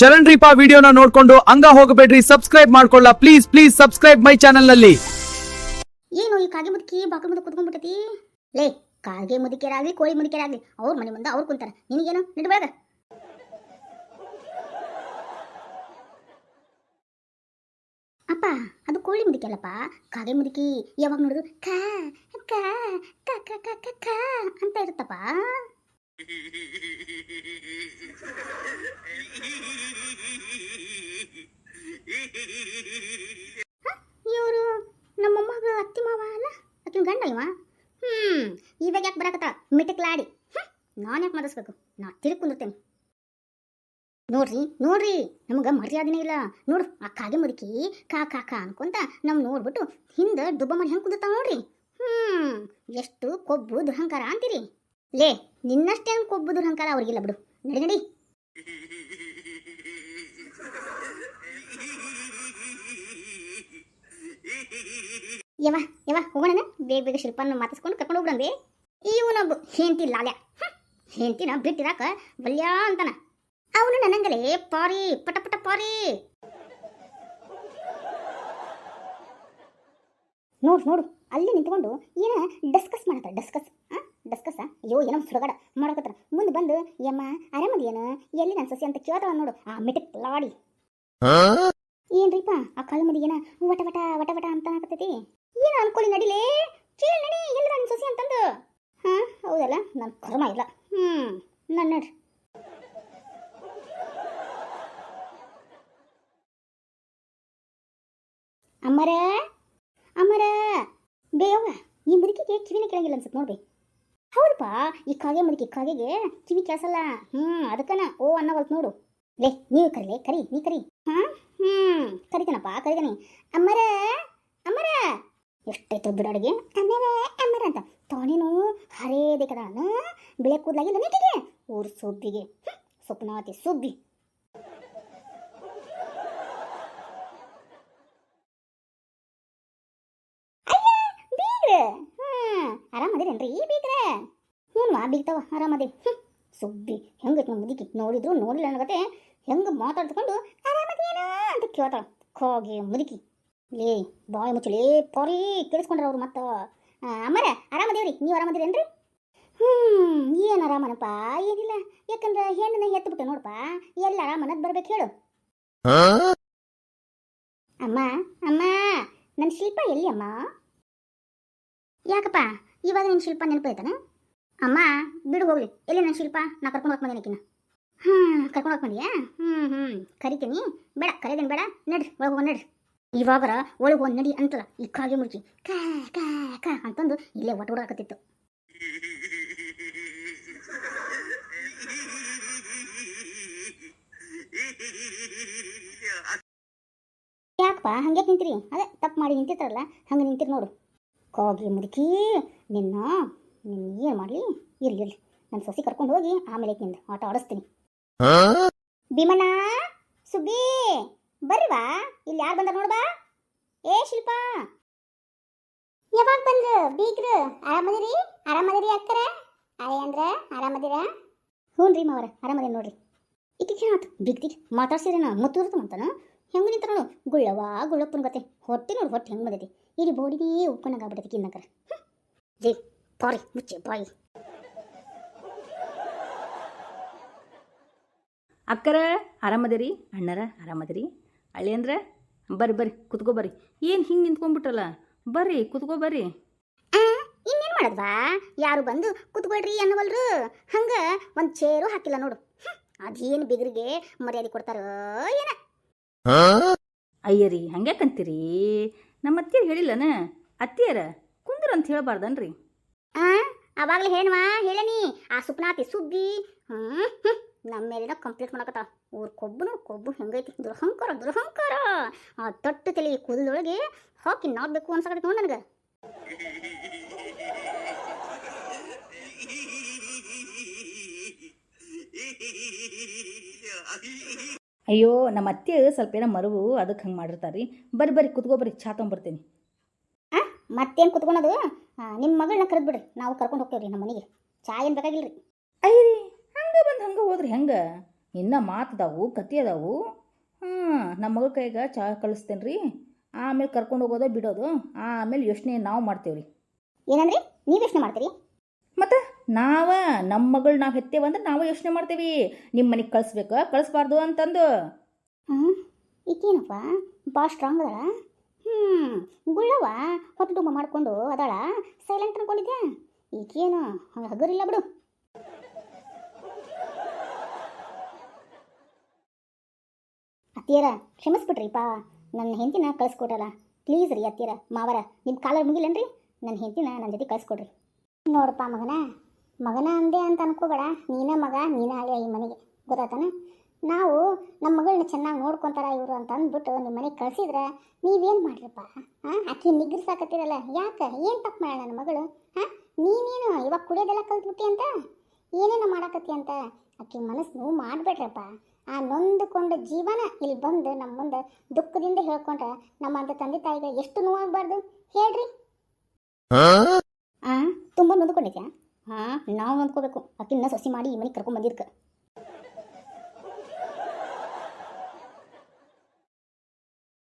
ಶರಣ್ ರೀಪಾ ವಿಡಿಯೋನ ನೋಡ್ಕೊಂಡು ಹಂಗ ಹೋಗಬೇಡ್ರಿ, ಸಬ್ಸ್ಕ್ರೈಬ್ ಮಾಡ್ಕೊಳ್ಳ please please subscribe my channel ನಲ್ಲಿ. ಏನು ಈ ಕಾಗೆ ಮುದುಕಿ ಬಾಕಲ್ ಮುಂದೆ ಕುತ್ಕೊಂಡ್ಬಿಟ್ಟತಿ? ಲೇ, ಕಾಗೆ ಮುದುಕಿಯರಾಗ್ಲಿ ಕೋಳಿ ಮುದುಕಿಯರಾಗ್ಲಿ ಅವ್ರ ಮನೆ ಮುಂದೆ ಅವ್ರು ಕುಂತಾರ, ನಿನಗೇನು ನಡ್ಬೇಡ. ಅಪ್ಪ ಅದು ಕೋಳಿ ಮುದುಕಿ ಅಲ್ಲಪ್ಪ, ಕಾಗೆ ಮುದುಕಿ. ಯಾವಾಗ ನೋಡಿದ್ರು ಕಾ ಕಾ ಕಾ ಕಾ ಕಾ ಕಾ ಕಾ ಅಂತ ಇರುತ್ತಪ್ಪ. ಇವರು ನಮ್ಮಮ್ಮಗ ಅತ್ತಿ ಮಾವ ಅಲ್ಲ, ಆಕಿನ ಗಂಡ ಇವ. ಇವಾಗ ಯಾಕೆ ಬರಕತ್ತ ಮಿಟಕ್ಲಾಡಿ? ನಾನು ಯಾಕೆ ಮದಸ್ಬೇಕು? ನಾ ತಿಳ್ಕೊಂಡಿರ್ತೇನೆ. ನೋಡ್ರಿ ನೋಡ್ರಿ, ನಮಗೆ ಮರ್ಯಾದೆನೇ ಇಲ್ಲ. ನೋಡು ಆ ಕಾಗೆ ಮುದುಕಿ ಕಾ ಕಾ ಕಾ ಅನ್ಕೊಂತ ನಮ್ ನೋಡ್ಬಿಟ್ಟು ಹಿಂದೆ ದುಬ್ಬ ಮಾಡಿ ಹೆಂಗೆ ಕುದಿರ್ತಾವ ನೋಡ್ರಿ. ಎಷ್ಟು ಕೊಬ್ಬು ದುರಹಂಕಾರ ಅಂತೀರಿ? ಲೇ, ನಿನ್ನಷ್ಟೇನು ಕೊಬ್ಬು ದುರಹಂಕಾರ ಅವ್ರಿಗಿಲ್ಲ ಬಿಡು. ನಡಿ ನಡಿ. ಯವ ಯವ ಹೋಗೋಣ, ಬೇಗ ಬೇಗ ಶಿಲ್ಪನ ಮಾತಾಡ್ಸ್ಕೊಂಡು ಕರ್ಕೊಂಡು ಹೋಗ್ರಂಬಿ. ಇವನೊಬ್ಬ ಹೆಂಡತಿ ಲಾಲ್ಯ, ಹೆಂಡತಿನ ಬಿಟ್ಟಿರಾಕ ಬಲ್ಯ ಅಂತಾನ. ಅವನು ನನ್ನಂಗಲೇ ಪಾರಿ ಪಟ ಪಟ ಪಾರಿ. ನೋಡು ನೋಡು, ಅಲ್ಲಿ ನಿಂತ್ಕೊಂಡು ಏನ ಡಿಸ್ಕಸ್ ಮಾಡತ್ತ. ಡಿಸ್ಕಸ್ ಅಯ್ಯೋ ಏನೋ ಸುಡಗಾಡ ಮಾಡಕತ್ರ. ಮುಂದೆ ಬಂದು ಯಮ್ಮ ಆರಾಮದೇನು, ಎಲ್ಲಿ ನನ್ನ ಸೊಸೆ ಅಂತ ಕೇಳ್ತಾಳ ನೋಡು. ಆ ಮಿಟಕ್ ಲಾಡಿ ಏನ್ರಿಪ್ಪ ಆ ಕಳ್ಳ ಮದಿಗೇನ ವಟ ವಟ ವಟ ವಟ ಅಂತ ಹಾಕತೈತಿ. ಏನು ಅನ್ಕೊಳ್ಳಿ, ನಡಿಲೇ ಕೇಳಿ ನಡಿ, ಎಲ್ಲ ನನ್ನ ಸೊಸೆ ಅಂತಂದು. ಹೌದಲ್ಲ, ನನ್ನ ಕರ್ಮ ಇಲ್ಲ. ನನ್ನ ನಡ್ರಿ. ಅಮ್ಮರ ಅಮ್ಮರ ಬೇಯವ್ವ, ಈ ಮುದುಕಿಗೆ ಕಿವಿನೇ ಕೇಳಂಗಿಲ್ಲ ಅನ್ಸುತ್ತೆ ನೋಡ್ಬೇ. ಹೌದಪ್ಪ, ಈ ಕಾಗೆ ಮುದುಕಿ ಕಾಗೆಗೆ ಕಿವಿ ಕೇಳಿಸಲ್ಲ. ಅದಕ್ಕನ ಓ ಅನ್ನವಲ್ತು ನೋಡು. ಲೇ, ನೀವು ಕರಿಲೇ, ಕರಿ ನೀ ಕರಿ. ಕರಿತೇನಪ್ಪ, ಕರಿತೇನೆ. ಅಮ್ಮರ ಅಮ್ಮರ ಎಷ್ಟೈತು ಬಿಡು ಅಡುಗೆ. ಅಮ್ಮರ ಅಮ್ಮರ ಅಂತ ತಾನೇನು ಹರೇದೆ ಕದ ಬಿಳೆ ಕೂದಲಾಗಿಲ್ಲ ನೀಟಿಗೆ. ಊರು ಸುಬ್ಬಿಗೆ ಸ್ವಪ್ನಾತಿ ಸುಬ್ಬಿ. ಆರಾಮದಿರೇನ್ರಿ ಬೀಗ್ರೆ? ಹ್ಞೂನ್ವಾ ಬೀಗ್ತಾವ, ಆರಾಮದಿ. ಸುಬ್ಬಿ ಹೆಂಗೈತಿ ನಮ್ಮ ಮುದುಕಿ, ನೋಡಿದ್ರು ನೋಡಿಲ್ಲ ಅನ್ನಗತ್ತೆ ಹೆಂಗೆ ಮಾತಾಡ್ಕೊಂಡು ಆರಾಮದೇನೋ ಅಂತ ಕೇಳ್ತಾಳ ಕಾಗೆ ಮುದುಕಿ. ಲೇ ಬಾಯಿ ಮುಚ್ಚಲೇ ಪಾರಿ, ಕೇಳಿಸ್ಕೊಂಡ್ರ ಅವ್ರು ಮತ್ತೆ. ಅಮ್ಮರ ಆರಾಮದೇವ್ರಿ, ನೀವು ಆರಾಮದಿರೇನ್ರಿ? ಏನು ಆರಾಮನಪ್ಪ, ಏನಿಲ್ಲ. ಯಾಕಂದ್ರೆ ಹೆಣ್ಣನ್ನ ಎತ್ತುಬಿಟ್ಟೆ ನೋಡಪ್ಪ, ಎಲ್ಲ ಆರಾಮನದ್ ಬರ್ಬೇಕು ಹೇಳು. ಅಮ್ಮ ಅಮ್ಮ, ನನ್ನ ಶಿಲ್ಪ ಎಲ್ಲಿ ಅಮ್ಮ? ಯಾಕಪ್ಪ ಇವಾಗ ನಿನ್ನ ಶಿಲ್ಪ ನೆನಪಾಯ್ತಾನ? ಅಮ್ಮ ಬಿಡು ಹೋಗ್ಲಿ, ಎಲ್ಲಿ ನನ್ನ ಶಿಲ್ಪ? ನಾ ಕರ್ಕೊಂಡು ಹೋಗಿ ಬಂದೇನಕಿನ. ಕರ್ಕೊಂಡು ಹೋಗಿ ಬಂದಿಯಾ? ಕರಿತೀನಿ. ಬೇಡ ಕರೆದೇನು ಬೇಡ, ನಡ್ರಿ ಒಳಗೆ ಹೋಗಿ ನಡ್ರಿ. ಇವಾಗರ ಒಳಗೆ ಹೋಗಿ ನಡಿ ಅಂತಲ್ಲ ಈ ಕಾಗೆ ಮುರುಕಿ. ಕಾ ಕಾ ಕಾ ಅಂತಂದು ಇಲ್ಲೇ ಒಟ್ಟು ಹೊಡಾಕತ್ತಿತ್ತು. ಯಾಕಪ್ಪ ಹಂಗೆ ನಿಂತಿರಿ? ಅದೇ ತಪ್ಪು ಮಾಡಿ ನಿಂತಿರ್ತಾರಲ್ಲ ಹಂಗೆ ನಿಂತಿರಿ ನೋಡು. ಕಾಗೆ ಮುದುಕಿ, ನಿನ್ನ ಏನು ಮಾಡಲಿ? ಇರ್ಲಿ ಇರ್ಲಿ, ನನ್ನ ಸೊಸಿ ಕರ್ಕೊಂಡು ಹೋಗಿ ಆಮೇಲೆ ನಿಂದ ಆಟ ಆಡಿಸ್ತೀನಿ. ಭೀಮಣ್ಣ, ಸುಬ್ಬಿ ಬರ್ರಿವಾ, ಇಲ್ಲಿ ಯಾರು ಬಂದಾರ ನೋಡ್ಬಾ. ಏ ಶಿಲ್ಪ, ಯಾವಾಗ ಬಂದ್ರು ಬೀಗ್ರು? ಆರಾಮದಿರಿ? ಆರಾಮದಿರಿ ಅಕ್ಕರ? ಅರೆ ಅಂದ್ರೆ ಆರಾಮದಿರ? ಹ್ಞೂ ರೀ ಮಾವರ, ಆರಾಮದಿರಿ ನೋಡ್ರಿ. ಈಕೆ ಆತು ಬಿಗ್ತಿಗೆ ಮಾತಾಡ್ಸಿರೇನ ಮುತ್ತೂರ್ತಂತಾನ. ಹೆಂಗೆ ನಿಂತ ನೋಡು, ಗುಳ್ಳವ ಗುಳ್ಳಪ್ಪನ ಗತೆ. ಹೊಟ್ಟೆ ನೋಡು, ಹೊಟ್ಟೆ ಹೆಂಗೆ ಬಂದೈತಿ. ಇಲ್ಲಿ ಬೋಡಿಗೆ ಉಪ್ಪಣ್ಣಗೆ ಆಗ್ಬಿಟ್ಟೈತಿ ಕಿನ್ನಕರ. ಜೈ ಪಾರಿ ಮುಚ್ಚೆ ಬಾಯಿ. ಅಕ್ಕರ ಆರಾಮದಿರಿ? ಅಣ್ಣರ ಆರಾಮದಿರಿ? ಹಳ್ಳಿ ಅಂದ್ರೆ ಬರ್ರಿ ಬರ್ರಿ ಕುತ್ಕೋ ಬರ್ರಿ. ಏನು ಹಿಂಗೆ ನಿಂತ್ಕೊಂಡ್ಬಿಟ್ರಲ್ಲ, ಬರ್ರಿ ಕುತ್ಕೋ ಬರ್ರಿ. ಇನ್ನೇನು ಮಾಡದ್ವಾ, ಯಾರು ಬಂದು ಕುತ್ಕೊಳ್ರಿ ಅನ್ನವಲ್ರು. ಹಂಗೆ ಒಂದು ಚೇರು ಹಾಕಿಲ್ಲ ನೋಡು. ಅದೇನು ಬಿಗ್ರಿಗೆ ಮರ್ಯಾದೆ ಕೊಡ್ತಾರೋ ಏನ? ಅಯ್ಯರಿ ಹಂಗ್ಯಾಕಂತೀರಿ? ನಮ್ಮ ಅತ್ತಿಯರು ಹೇಳಿಲ್ಲನ, ಅತ್ತಿಯರ ಕುಂದ್ರ ಅಂತ ಹೇಳ್ಬಾರ್ದನ್ರಿ? ಅವಾಗಲೇ ಹೇಳುವಾ ಹೇಳನಿ. ಆ ಸುಪ್ನಾತಿ ಸುಬ್ಬಿ ನಮ್ಮ ಮೇಲಿನ ಕಂಪ್ಲೀಟ್ ಮಾಡಕತ್ತ. ಊರು ಕೊಬ್ಬು ನೋಡು, ಕೊಬ್ಬು ಹೆಂಗೈತಿ. ದುರಹಂಕಾರ ದುರಹಂಕಾರ. ಆ ತೊಟ್ಟು ತಲೆ ಕೂದಲೊಳಗೆ ಹಾಕಿ ನಾಡ್ಬೇಕು ಅನ್ಸಕತ್ತೈತಿ ನೋಡಿ ನನಗೆ. ಅಯ್ಯೋ ನಮ್ಮ ಅತ್ತೆ ಸ್ವಲ್ಪ ಏನೋ ಮರುವು, ಅದಕ್ಕೆ ಹಂಗೆ ಮಾಡಿರ್ತಾರೆ ರೀ. ಬರ್ರಿ ಬರ್ರಿ ಕುತ್ಕೋ ಬರ್ರಿ, ಚಾ ತೊಗೊಂಬರ್ತೀನಿ. ಮತ್ತೇನು ಕುತ್ಕೊಳೋದು? ನಿಮ್ಮ ಮಗಳನ್ನ ಕರೆದು ಬಿಡ್ರಿ, ನಾವು ಕರ್ಕೊಂಡು ಹೋಗ್ತೇವ್ರಿ ನಮ್ಮ ಮನೆಗೆ. ಚಾ ಏನು ಬೇಕಾಗಿಲ್ಲ ರೀ. ಅಯ್ಯರಿ ಹಂಗೆ ಬಂದು ಹಂಗೆ ಹೋದ್ರಿ ಹೆಂಗೆ? ಇನ್ನು ಮಾತದಾವು ಕತಿ ಅದಾವು. ನಮ್ಮ ಮಗಳ ಕೈಗೆ ಚಹಾ ಕಳಿಸ್ತೇನೆ ರೀ, ಆಮೇಲೆ ಕರ್ಕೊಂಡು ಹೋಗೋದು ಬಿಡೋದು, ಆಮೇಲೆ ಯೋಚನೆ ನಾವು ಮಾಡ್ತೇವೆ ರೀ. ಏನಂದ್ರಿ? ನೀವು ಯೋಚನೆ ಮಾಡ್ತೀರಿ? ಮತ್ತು ನಮ್ಮ ಮಗಳು ನಾವು ಹೆತ್ತೇವಂದ್ರೆ ನಾವು ಯೋಚನೆ ಮಾಡ್ತೀವಿ, ನಿಮ್ಮ ಮನೆಗೆ ಕಳಿಸ್ಬೇಕು ಕಳಿಸ್ಬಾರ್ದು ಅಂತಂದು. ಈಕೇನಪ್ಪ ಭಾಳ ಸ್ಟ್ರಾಂಗ್ ಅದಾಳ. ಗುಳ್ಳವ ಹೊತ್ತು ತುಂಬ ಮಾಡ್ಕೊಂಡು ಅದಾಳ, ಸೈಲೆಂಟ್ ಅನ್ಕೊಂಡಿದ್ದೆ. ಈಕೇನು ಹಂಗೆ ಹಗರಿಲ್ಲ ಬಿಡು. ಅತ್ತಿಯರ ಕ್ಷಮಿಸ್ಬಿಟ್ರಿಪ್ಪ, ನನ್ನ ಹೆಂಡತಿನ ಕಳಿಸ್ಕೊಟ್ರಲ್ಲ. ಪ್ಲೀಸ್ ರೀ ಅತ್ತಿಯರ ಮಾವರ, ನಿಮ್ಮ ಕಾಲ ಮುಗಿಲೇನ್ರಿ, ನನ್ನ ಹೆಂಡತಿನ ನನ್ನ ಜೊತೆ ಕಳಿಸ್ಕೊಡ್ರಿ. ನೋಡಪ್ಪ ಮಗನ ಅಂದೆ ಅಂತ ಅನ್ಕೋಬೇಡ. ನೀನೇ ಮಗ, ನೀನೇ ಅಳಿಯ ಈ ಮನೆಗೆ, ಗೊತ್ತಾತಾನೆ? ನಾವು ನಮ್ಮ ಮಗಳನ್ನ ಚೆನ್ನಾಗಿ ನೋಡ್ಕೊತಾರ ಇವರು ಅಂತ ಅಂದ್ಬಿಟ್ಟು ನಿಮ್ಮ ಮನೆಗೆ ಕಳಿಸಿದ್ರೆ ನೀವೇನು ಮಾಡ್ರಪ್ಪ? ಆಕೆ ನಿಗ್ರಿಸಾಕತ್ತೀರಲ್ಲ, ಯಾಕೆ? ಏನು ತಪ್ಪು ಮಾಡ ನನ್ನ ಮಗಳು? ನೀನೇನು ಇವಾಗ ಕುಡಿಯೋದೆಲ್ಲ ಕಲ್ತ್ಬಿಟ್ಟಿ ಅಂತ, ಏನೇನು ಮಾಡಾಕತ್ತಿ ಅಂತ ಆಕೆ ಮನಸ್ಸು ನೋವು ಮಾಡಬೇಡ್ರಪ್ಪ. ಆ ನೊಂದುಕೊಂಡ ಜೀವನ ಇಲ್ಲಿ ಬಂದು ನಮ್ಮ ಮುಂದೆ ದುಃಖದಿಂದ ಹೇಳ್ಕೊಂಡ್ರೆ ನಮ್ಮಂತ ತಂದೆ ತಾಯಿಗೆ ಎಷ್ಟು ನೋವಾಗಬಾರ್ದು ಹೇಳ್ರಿ. ತುಂಬ ನೊಂದ್ಕೊಂಡಿದ್ಯಾ? ನಾವು ನೊಂದ್ಕೋಬೇಕು. ಆಕಿನ್ನ ಸೊಸಿ ಮಾಡಿ ಈ ಮನೆಗೆ ಕರ್ಕೊಂಡ್ ಬಂದಿರ್ಕ.